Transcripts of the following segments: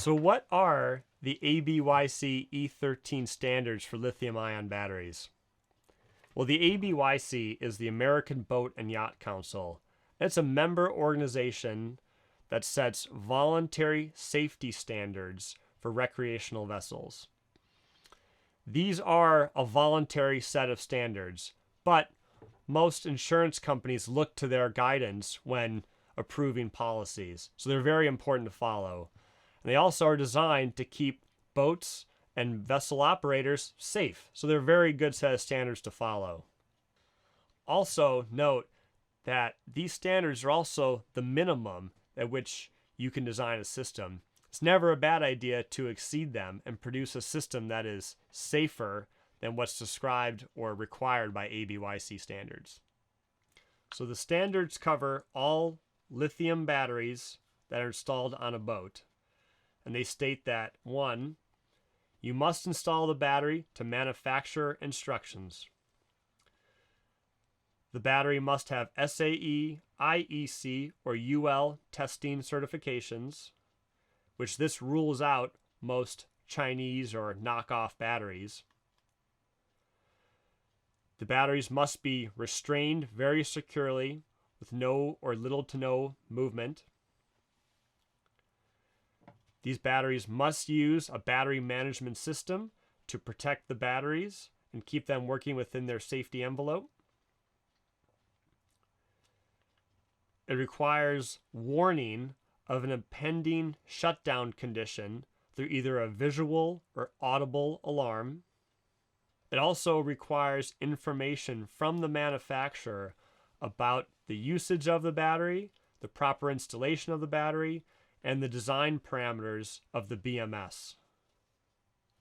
So what are the ABYC E-13 standards for lithium-ion batteries? Well, the ABYC is the American Boat and Yacht Council. It's a member organization that sets voluntary safety standards for recreational vessels. These are a voluntary set of standards, but most insurance companies look to their guidance when approving policies, so they're very important to follow. And they also are designed to keep boats and vessel operators safe, so they're a very good set of standards to follow. Also note that these standards are also the minimum at which you can design a system. It's never a bad idea to exceed them and produce a system that is safer than what's described or required by ABYC standards. So the standards cover all lithium batteries that are installed on a boat. And they state that 1, you must install the battery to manufacturer instructions. The battery must have SAE, IEC, or UL testing certifications, which this rules out most Chinese or knockoff batteries. The batteries must be restrained very securely with no or little to no movement. These batteries must use a battery management system to protect the batteries and keep them working within their safety envelope. It requires warning of an impending shutdown condition through either a visual or audible alarm. It also requires information from the manufacturer about the usage of the battery, the proper installation of the battery, and the design parameters of the BMS.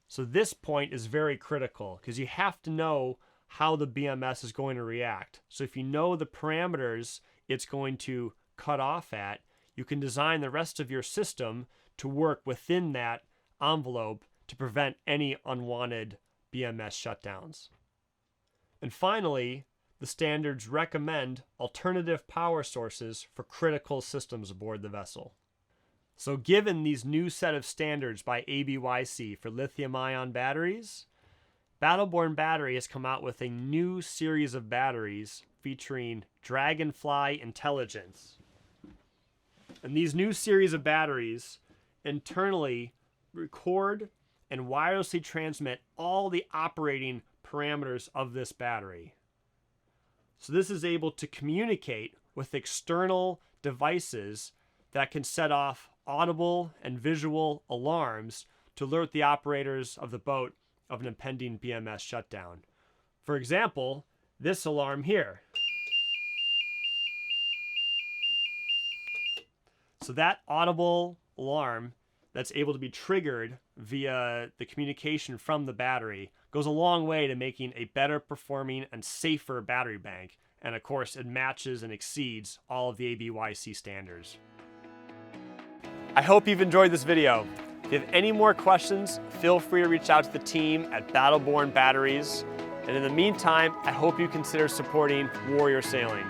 So this point is very critical because you have to know how the BMS is going to react. So if you know the parameters it's going to cut off at, you can design the rest of your system to work within that envelope to prevent any unwanted BMS shutdowns. And finally, the standards recommend alternative power sources for critical systems aboard the vessel. So given these new set of standards by ABYC for lithium-ion batteries, Battleborn Battery has come out with a new series of batteries featuring Dragonfly intelligence. And these new series of batteries internally record and wirelessly transmit all the operating parameters of this battery. So this is able to communicate with external devices that can set off audible and visual alarms to alert the operators of the boat of an impending BMS shutdown. For example, this alarm here. So that audible alarm that's able to be triggered via the communication from the battery goes a long way to making a better performing and safer battery bank. And of course, it matches and exceeds all of the ABYC standards. I hope you've enjoyed this video. If you have any more questions, feel free to reach out to the team at Battleborn Batteries. And in the meantime, I hope you consider supporting Warrior Sailing.